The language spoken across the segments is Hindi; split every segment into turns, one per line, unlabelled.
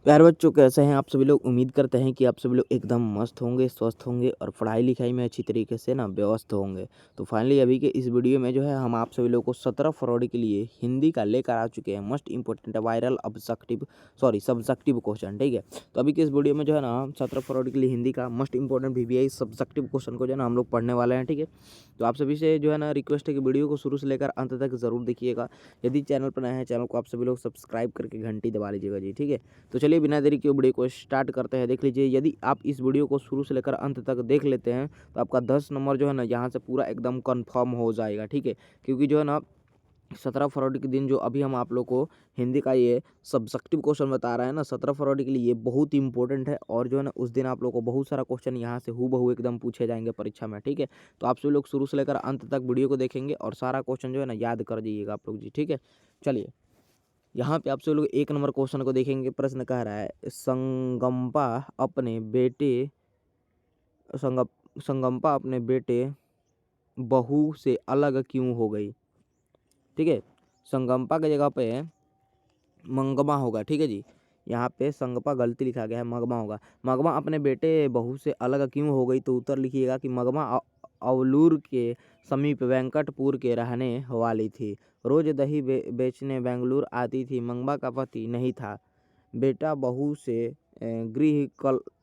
प्यारे बच्चों, कैसे हैं आप सभी लोग। उम्मीद करते हैं कि आप सभी लोग एकदम मस्त होंगे, स्वस्थ होंगे और पढ़ाई लिखाई में अच्छी तरीके से ना व्यस्त होंगे। तो फाइनली अभी के इस वीडियो में जो है हम आप सभी लोगों को 17 फरवरी के लिए हिंदी का लेकर आ चुके हैं must important viral subjective question. ठीक है, तो अभी के इस वीडियो में जो है ना हम 17 फरवरी के लिए हिंदी का must important VVI subjective question को जो है ना हम लोग पढ़ने वाले हैं। ठीक है, तो आप सभी से जो है ना रिक्वेस्ट है कि वीडियो को शुरू से लेकर अंत तक जरूर देखिएगा। यदि चैनल पर नए हैं, चैनल को आप सभी लोग सब्सक्राइब करके घंटी दबा लीजिएगा जी। ठीक है, तो चलिए बिना देरी के वीडियो को स्टार्ट करते हैं। देख लीजिए, यदि आप इस वीडियो को शुरू से लेकर अंत तक देख लेते हैं तो आपका 10 नंबर जो है ना यहाँ से पूरा एकदम कंफर्म हो जाएगा। ठीक है, क्योंकि जो है ना 17 फरवरी के दिन जो अभी हम आप लोग को हिंदी का ये सब्जेक्टिव क्वेश्चन बता रहे हैं ना, 17 फरवरी के लिए ये बहुत इंपॉर्टेंट है। और जो है ना उस दिन आप लोग को बहुत सारा क्वेश्चन यहाँ से हूबहू एकदम पूछे जाएंगे परीक्षा में। ठीक है, तो आप सभी लोग शुरू से लेकर अंत तक वीडियो को देखेंगे और सारा क्वेश्चन जो है ना याद कर जाइएगा आप लोग जी। ठीक है, चलिए यहाँ पे आप सब लोग एक नंबर क्वेश्चन को देखेंगे। प्रश्न कह रहा है, संगम्पा अपने बेटे बहू से अलग क्यों हो गई। ठीक है, संगम्पा की जगह पे मंगमा होगा। ठीक है जी, यहाँ पे संगपा गलती लिखा गया है, मगमा होगा। मगमा अपने बेटे बहू से अलग क्यों हो गई, तो उत्तर लिखिएगा कि मगमा अवलूर के समीप वेंकटपुर के रहने वाली थी। रोज दही बेचने बेंगलुरु आती थी। मंगमा का पति नहीं था। बेटा बहू से गृह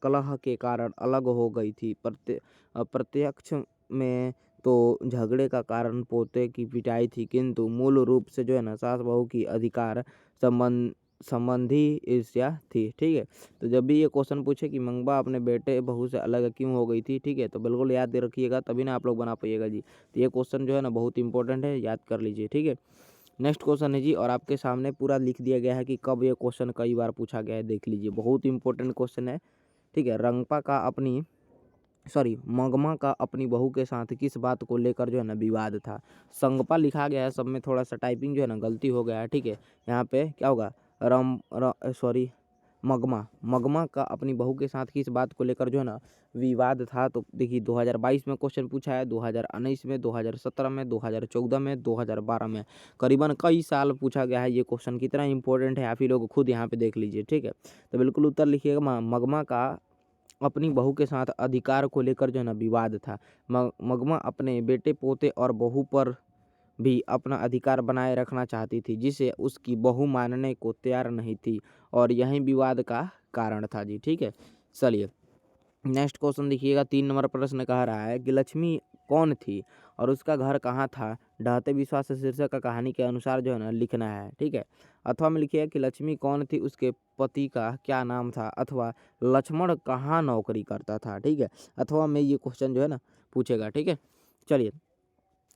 कलह के कारण अलग हो गई थी। प्रत्यक्ष में तो झगड़े का कारण पोते की पिटाई थी, किंतु मूल रूप से जो है ना सास बहू की अधिकार संबंधी ईर्ष्या थी। ठीक है, तो जब भी ये क्वेश्चन पूछे कि मंगवा अपने बेटे बहू से अलग क्यों हो गई थी, ठीक है, तो बिल्कुल याद रखिएगा, तभी ना आप लोग बना पाइएगा जी। तो ये क्वेश्चन जो है ना बहुत इंपॉर्टेंट है, याद कर लीजिए। ठीक है, नेक्स्ट क्वेश्चन है जी, और आपके सामने पूरा लिख दिया गया है कि कब ये क्वेश्चन कई बार पूछा गया है। देख लीजिए, बहुत इंपॉर्टेंट क्वेश्चन है। ठीक है, मगमा का अपनी बहू के साथ किस बात को लेकर जो है ना विवाद था। संगपा लिखा गया है, सब में थोड़ा सा टाइपिंग जो है ना गलती हो गया है। ठीक है, यहाँ पे क्या होगा, मगमा का अपनी बहू के साथ किस बात को लेकर जो है ना विवाद था। तो देखिए 2022 में क्वेश्चन पूछा है, 2019 में, 2017 में, 2014 में, 2012 में, करीबन कई साल पूछा गया है ये क्वेश्चन। कितना इंपॉर्टेंट है आप ही लोग खुद यहाँ पे देख लीजिए। ठीक है, तो बिल्कुल उत्तर लिखिएगा, मगमा का अपनी बहू के साथ अधिकार को लेकर जो है ना विवाद था। मगमा अपने बेटे पोते और बहू पर भी अपना अधिकार बनाए रखना चाहती थी, जिसे उसकी बहू मानने को तैयार नहीं थी, और यही विवाद का कारण था जी। ठीक है, चलिए नेक्स्ट क्वेश्चन देखिएगा। 3 नंबर प्रश्न कह रहा है कि लक्ष्मी कौन थी और उसका घर कहाँ था। ढहते विश्वास से शीर्षक का कहानी के अनुसार जो है ना लिखना है। ठीक है, अथवा में लिखिएगा कि लक्ष्मी कौन थी, उसके पति का क्या नाम था, अथवा लक्ष्मण कहाँ नौकरी करता था। ठीक है, अथवा में ये क्वेश्चन जो है ना पूछेगा। ठीक है, चलिए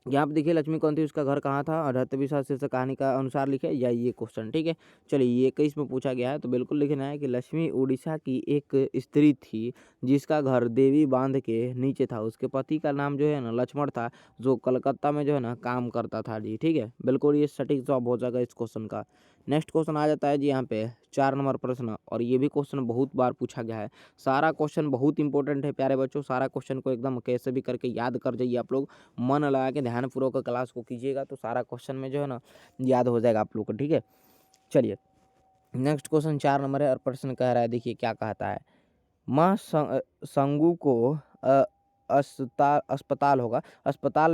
यहाँ पे देखिए, लक्ष्मी कौन थी, उसका घर कहाँ था, और रहते शीर्षक कहानी का अनुसार लिखे या ये क्वेश्चन। ठीक है, चलिए ये 21 में पूछा गया है, तो बिल्कुल लिखना है कि लक्ष्मी उड़ीसा की एक स्त्री थी जिसका घर देवी बांध के नीचे था। उसके पति का नाम जो है ना लक्ष्मण था, जो कलकत्ता में जो है ना काम करता था जी। ठीक है, बिल्कुल ये सटीक जवाब हो जाएगा इस क्वेश्चन का। नेक्स्ट क्वेश्चन आ जाता है जी यहाँ पे 4 नंबर प्रश्न, और ये भी क्वेश्चन बहुत बार पूछा गया है। सारा क्वेश्चन बहुत इंपॉर्टेंट है प्यारे बच्चों, सारा क्वेश्चन को एकदम कैसे भी करके याद कर जाइए आप लोग। मन लगा के ध्यानपूर्वक क्लास को कीजिएगा तो सारा क्वेश्चन में जो है ना याद हो जाएगा आप लोग को। ठीक है, चलिए नेक्स्ट क्वेश्चन 4 नंबर है, और प्रश्न कह रहा है, देखिए क्या कहता है। माँ संगू को अस्पताल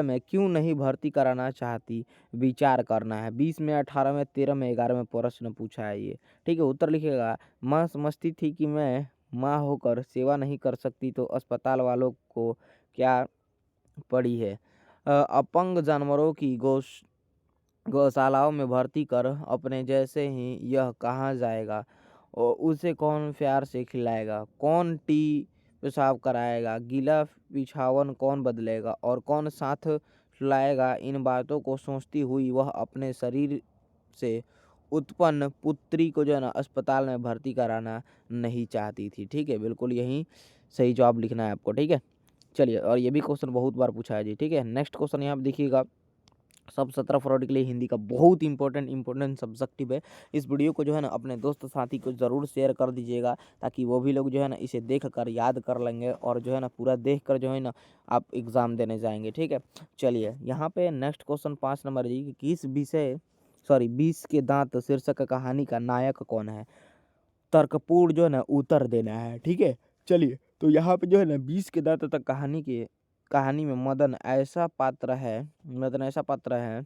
में क्यों नहीं भर्ती कराना चाहती, विचार करना है। 20 में, 18 में, 13 में, 11 में प्रश्न पूछा है ये। ठीक है, उत्तर लिखिएगा। माँ समझती थी कि मैं माँ होकर सेवा नहीं कर सकती, तो अस्पताल वालों को क्या पड़ी है। अपंग जानवरों की गौशालाओं में भर्ती कर अपने जैसे ही यह कहाँ जाएगा, और उसे कौन प्यार से खिलाएगा, कौन टी पेशाब कराएगा, गीला बिछावन कौन बदलेगा, और कौन साथ लाएगा। इन बातों को सोचती हुई वह अपने शरीर से उत्पन्न पुत्री को जो है ना अस्पताल में भर्ती कराना नहीं चाहती थी। ठीक है, बिल्कुल यही सही जवाब लिखना है आपको। ठीक है, चलिए, और ये भी क्वेश्चन बहुत बार पूछा है जी। ठीक है, नेक्स्ट क्वेश्चन यहाँ पे देखिएगा। सब 17 फरवरी के लिए हिंदी का बहुत इंपॉर्टेंट सब्जेक्टिव है। इस वीडियो को जो है ना अपने दोस्त साथी को ज़रूर शेयर कर दीजिएगा, ताकि वो भी लोग जो है ना इसे देख कर याद कर लेंगे, और जो है ना पूरा देख कर जो है ना आप एग्ज़ाम देने जाएंगे। ठीक है, चलिए यहाँ पे नेक्स्ट क्वेश्चन 5 नंबर जी कि 20 के दांत शीर्षक कहानी का नायक कौन है। तर्कपूर्ण जो है ना उत्तर देना है। ठीक है, चलिए तो यहाँ पे जो है ना 20 के दांत तक कहानी में मदन ऐसा पात्र है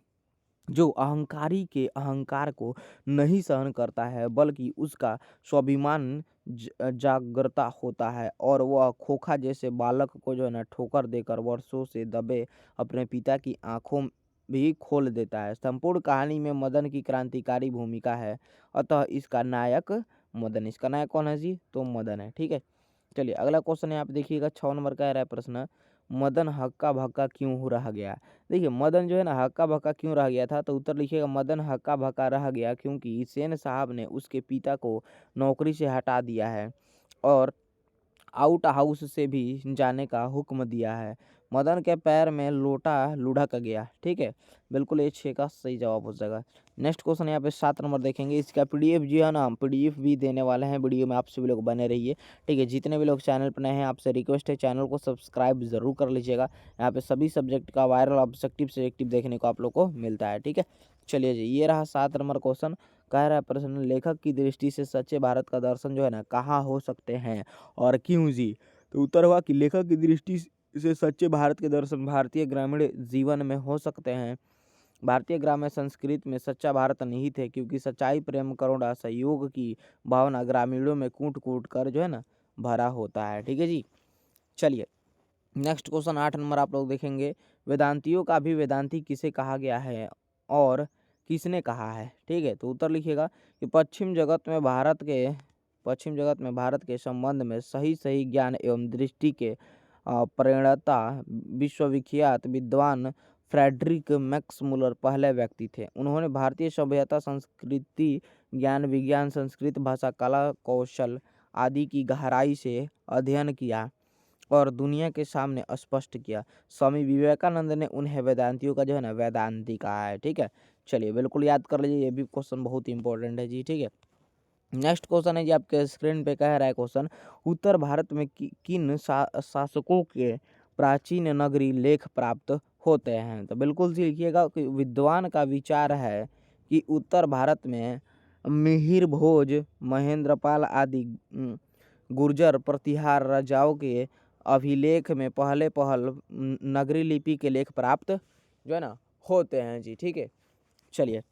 जो अहंकारी के अहंकार को नहीं सहन करता है, बल्कि उसका स्वाभिमान जागृता होता है और वह खोखा जैसे बालक को जो है ना ठोकर देकर वर्षों से दबे अपने पिता की आंखों भी खोल देता है। संपूर्ण कहानी में मदन की क्रांतिकारी भूमिका है, अतः इसका नायक कौन है जी? तो मदन है। ठीक है, चलिए अगला क्वेश्चन है, आप देखिएगा 6 नंबर का है प्रश्न, मदन हक्का भक्का क्यों रह गया? देखिए मदन जो है ना हक्का बक्का क्यों रह गया था, तो उत्तर लिखिएगा मदन हक्का बक्का रह गया क्योंकि सेन साहब ने उसके पिता को नौकरी से हटा दिया है और आउट हाउस से भी जाने का हुक्म दिया है। मदन के पैर में लोटा लुढ़क गया। ठीक है, बिल्कुल ये 6 का सही जवाब हो जाएगा। नेक्स्ट क्वेश्चन यहाँ पे 7 नंबर देखेंगे, इसका पीडीएफ जो है ना हम पीडीएफ भी देने वाले हैं। वीडियो में आप सभी लोग बने रहिए। ठीक है, जितने भी लोग चैनल पर नए हैं आपसे रिक्वेस्ट है चैनल को सब्सक्राइब जरूर कर लीजिएगा। यहाँ पे सभी सब्जेक्ट का वायरल ऑब्जेक्टिव सेलेक्टिव देखने को आप लोग को मिलता है। ठीक है, चलिए जी ये रहा 7 नंबर क्वेश्चन। कह रहा है प्रश्न, लेखक की दृष्टि से सच्चे भारत का दर्शन जो है ना कहाँ हो सकते हैं और क्यों जी? तो उत्तर हुआ कि लेखक की दृष्टि से सच्चे भारत के दर्शन भारतीय ग्रामीण जीवन में हो सकते हैं। भारतीय ग्राम्य संस्कृति में सच्चा भारत निहित है क्योंकि सच्चाई, प्रेम, करुणा, सहयोग की भावना ग्रामीणों में कूट कूट कर जो है ना भरा होता है। ठीक है जी, चलिए नेक्स्ट क्वेश्चन 8 नंबर आप लोग देखेंगे, वेदांतियों का भी वेदांती किसे कहा गया है और किसने कहा है? ठीक है, तो उत्तर लिखिएगा कि पश्चिम जगत में भारत के संबंध में सही सही ज्ञान एवं दृष्टि के प्रणेता विश्वविख्यात विद्वान फ्रेडरिक मैक्स मुलर पहले व्यक्ति थे। उन्होंने भारतीय सभ्यता, संस्कृति, ज्ञान, विज्ञान, संस्कृत भाषा, कला, कौशल आदि की गहराई से अध्ययन किया और दुनिया के सामने स्पष्ट किया। स्वामी विवेकानंद ने उन्हें वेदांतियों का जो है ना वेदांती कहा है। ठीक है, चलिए बिल्कुल याद कर लीजिए, ये भी क्वेश्चन बहुत इंपॉर्टेंट है जी। ठीक है, नेक्स्ट क्वेश्चन है जी आपके स्क्रीन पे कह रहा है क्वेश्चन, उत्तर भारत में किन शासकों के प्राचीन नगरी लेख प्राप्त होते हैं? तो बिल्कुल सी लिखिएगा कि विद्वान का विचार है कि उत्तर भारत में मिहिर भोज, महेंद्रपाल आदि गुर्जर प्रतिहार राजाओं के अभिलेख में पहल नगरी लिपि के लेख प्राप्त जो है ना होते हैं जी। ठीक है, चलिए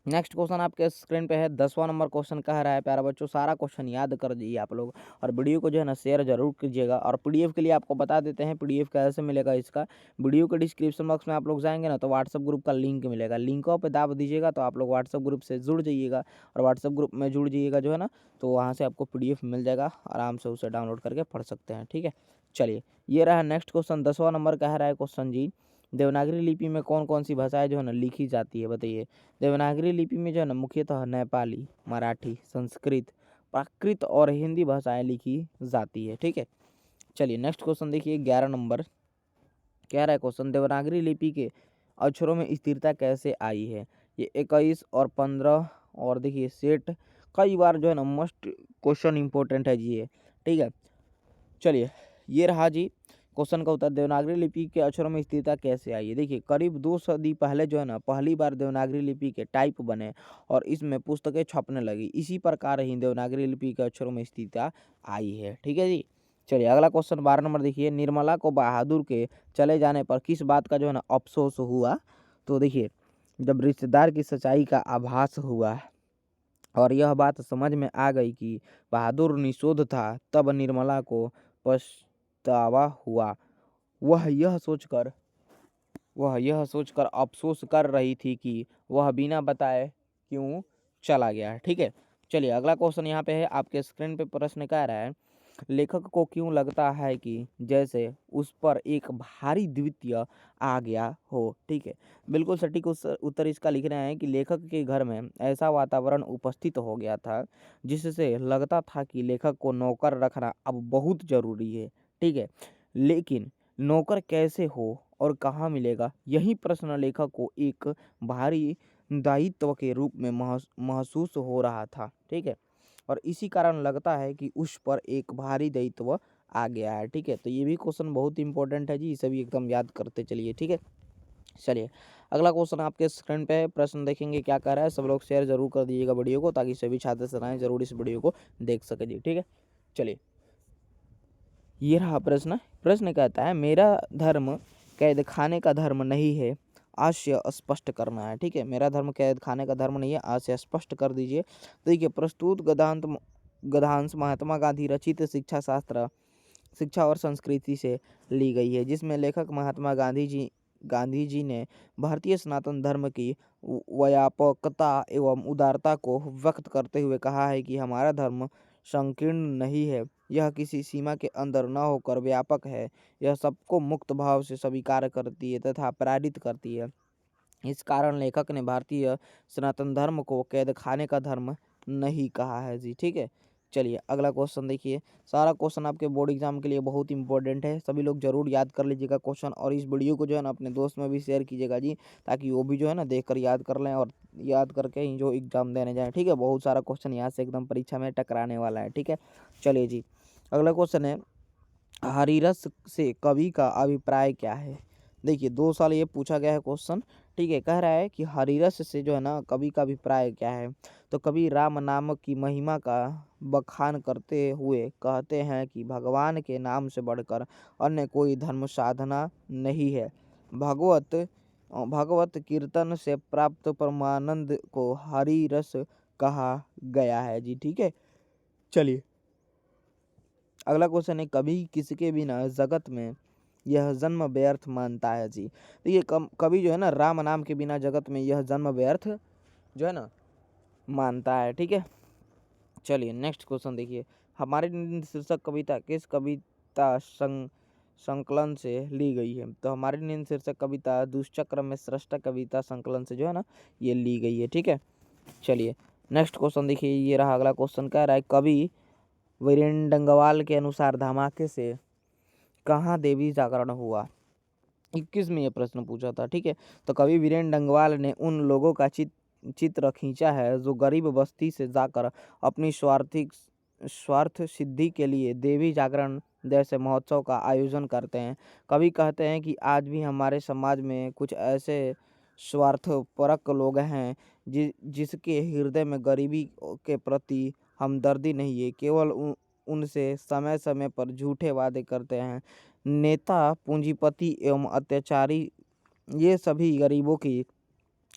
नेक्स्ट क्वेश्चन आपके स्क्रीन पे है 10वां नंबर क्वेश्चन कह रहा है, प्यारा बच्चों सारा क्वेश्चन याद कर दीजिए आप लोग और वीडियो को जो है ना शेयर जरूर कीजिएगा। और पीडीएफ के लिए आपको बता देते हैं पीडीएफ कैसे मिलेगा इसका, वीडियो के डिस्क्रिप्शन बॉक्स में आप लोग जाएंगे ना तो व्हाट्सअप ग्रुप का लिंक मिलेगा, लिंकों पे दाब दीजिएगा तो आप लोग व्हाट्सअप ग्रुप से जुड़ जाइएगा और व्हाट्सअप ग्रुप में जुड़ जाइएगा जो है ना, तो वहाँ से आपको पीडीएफ मिल जाएगा, आराम से उसे डाउनलोड करके पढ़ सकते हैं। ठीक है, चलिए ये रहा नेक्स्ट क्वेश्चन 10वां नंबर कह रहा है क्वेश्चन जी, देवनागरी लिपि में कौन कौन सी भाषाएं जो है ना लिखी जाती है बताइए? देवनागरी लिपि में जो है ना मुख्यतः नेपाली, मराठी, संस्कृत, प्राकृत और हिंदी भाषाएं लिखी जाती है। ठीक है, चलिए नेक्स्ट क्वेश्चन देखिए 11 नंबर कह रहा है क्वेश्चन, देवनागरी लिपि के अक्षरों में स्थिरता कैसे आई है? ये 21 और 15 और देखिए सेट कई बार जो है ना मस्ट क्वेश्चन इंपॉर्टेंट है जी ये। ठीक है, चलिए ये रहा जी क्वेश्चन का उत्तर, देवनागरी लिपि के अक्षरों में स्थिरता कैसे आई है? देखिए करीब 2 सदी पहले जो है ना पहली बार देवनागरी लिपि के टाइप बने और इसमें पुस्तकें छपने लगी, इसी प्रकार ही देवनागरी लिपि के अक्षरों में स्थिरता आई है। ठीक है जी, चलिए अगला क्वेश्चन 12 नंबर देखिए, निर्मला को बहादुर के चले जाने पर किस बात का जो है ना अफसोस हुआ? तो देखिए जब रिश्तेदार की सच्चाई का आभास हुआ और यह बात समझ में आ गई कि बहादुर निषोध था, तब निर्मला को पछतावा हुआ। वह यह सोचकर अफसोस कर रही थी कि वह बिना बताए क्यों चला गया। ठीक है, चलिए अगला क्वेश्चन यहाँ पे है आपके स्क्रीन पे, प्रश्न कह रहा है, लेखक को क्यों लगता है कि जैसे उस पर एक भारी द्वितीय आ गया हो? ठीक है, बिल्कुल सटीक उत्तर इसका लिखना है कि लेखक के घर में ऐसा वातावरण उपस्थित हो गया था जिससे लगता था कि लेखक को नौकर रखना अब बहुत जरूरी है। ठीक है, लेकिन नौकर कैसे हो और कहाँ मिलेगा, यही प्रश्न लेखक को एक भारी दायित्व के रूप में महसूस हो रहा था। ठीक है, और इसी कारण लगता है कि उस पर एक भारी दायित्व आ गया है। ठीक है, तो ये भी क्वेश्चन बहुत इंपॉर्टेंट है जी, इसे भी एकदम याद करते चलिए। ठीक है, चलिए अगला क्वेश्चन आपके स्क्रीन पे है, प्रश्न देखेंगे क्या कह रहा है। सब लोग शेयर जरूर कर दीजिएगा वीडियो को, ताकि सभी छात्र छात्राएं जरूर इस वीडियो को देख सके जी। ठीक है, चलिए ये रहा प्रश्न। प्रश्न कहता है मेरा धर्म कैद खाने का धर्म नहीं है, आशय स्पष्ट करना है। ठीक है, मेरा धर्म कैद खाने का धर्म नहीं है, आशय स्पष्ट कर दीजिए। देखिए प्रस्तुत गद्यांश महात्मा गांधी रचित शिक्षा और संस्कृति से ली गई है, जिसमें लेखक महात्मा गांधी जी ने भारतीय सनातन धर्म की व्यापकता एवं उदारता को व्यक्त करते हुए कहा है कि हमारा धर्म संकीर्ण नहीं है, यह किसी सीमा के अंदर न होकर व्यापक है। यह सबको मुक्त भाव से स्वीकार करती है तथा प्रेरित करती है। इस कारण लेखक ने भारतीय सनातन धर्म को कैद खाने का धर्म नहीं कहा है जी। ठीक है, चलिए अगला क्वेश्चन देखिए। सारा क्वेश्चन आपके बोर्ड एग्जाम के लिए बहुत इंपॉर्टेंट है, सभी लोग जरूर याद कर लीजिएगा क्वेश्चन, और इस वीडियो को जो है ना अपने दोस्त में भी शेयर कीजिएगा जी, ताकि वो भी जो है ना देख कर याद कर लें और याद करके ही जो एग्जाम देने जाएँ। ठीक है, बहुत सारा क्वेश्चन यहाँ से एकदम परीक्षा में टकराने वाला है। ठीक है, चलिए जी अगला क्वेश्चन है, हरिरस से कवि का अभिप्राय क्या है। देखिए 2 साल ये पूछा गया है क्वेश्चन। ठीक है, कह रहा है कि हरिरस से जो है ना कवि का अभिप्राय क्या है। तो कवि राम नाम की महिमा का बखान करते हुए कहते हैं कि भगवान के नाम से बढ़कर अन्य कोई धर्म साधना नहीं है। भगवत कीर्तन से प्राप्त परमानंद को हरिरस कहा गया है जी। ठीक है, चलिए अगला क्वेश्चन है, कभी किसके बिना जगत में यह जन्म व्यर्थ मानता है जी। तो ये कवि जो है ना राम नाम के बिना जगत में यह जन्म व्यर्थ जो है ना मानता है। ठीक है, चलिए नेक्स्ट क्वेश्चन देखिए। हमारे निम्न शीर्षक कविता किस कविता संकलन से ली गई है। तो हमारे निम्न शीर्षक कविता दुष्चक्र में सृष्टा कविता संकलन से जो है ना ये ली गई है। ठीक है, चलिए नेक्स्ट क्वेश्चन देखिए। ये रहा अगला क्वेश्चन, कह रहा है कवि वीरेन डंगवाल के अनुसार धमाके से कहाँ देवी जागरण हुआ। 21 में ये प्रश्न पूछा था। ठीक है, तो कवि वीरेन डंगवाल ने उन लोगों का चित्र खींचा है जो गरीब बस्ती से जाकर अपनी स्वार्थ सिद्धि के लिए देवी जागरण जैसे महोत्सव का आयोजन करते हैं। कवि कहते हैं कि आज भी हमारे समाज में कुछ ऐसे स्वार्थपरक लोग हैं जिसके हृदय में गरीबी के प्रति हमदर्दी नहीं है, केवल उनसे समय समय पर झूठे वादे करते हैं। नेता पूंजीपति एवं अत्याचारी ये सभी गरीबों की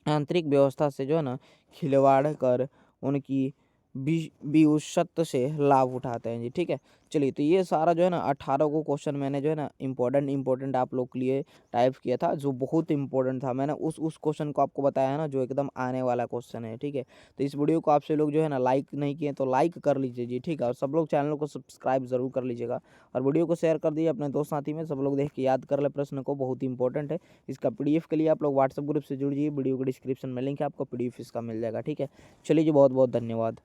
आंतरिक व्यवस्था से जो है ना खिलवाड़ कर उनकी विउशत से लाभ उठाते हैं जी। ठीक है, चलिए तो ये सारा जो है ना 18 को क्वेश्चन मैंने जो है ना इम्पोर्टेंट आप लोग के लिए टाइप किया था, जो बहुत इंपॉर्टेंट था। मैंने उस क्वेश्चन को आपको बताया है ना जो एकदम आने वाला क्वेश्चन है। ठीक है, तो इस वीडियो को आपसे लोग जो है ना लाइक नहीं किए तो लाइक कर लीजिए जी। ठीक है, और सब लोग चैनल को सब्सक्राइब जरूर कर लीजिएगा, और वीडियो को शेयर कर दीजिए अपने दोस्त साथी में। सब लोग देख के याद कर ले प्रश्न को, बहुत इंपॉर्टेंट है। इसका PDF के लिए आप लोग व्हाट्सएप ग्रुप से जुड़ जाइए, वीडियो के डिस्क्रिप्शन में लिंक है, आपको PDF इसका मिल जाएगा। ठीक है, चलिए जी बहुत बहुत धन्यवाद।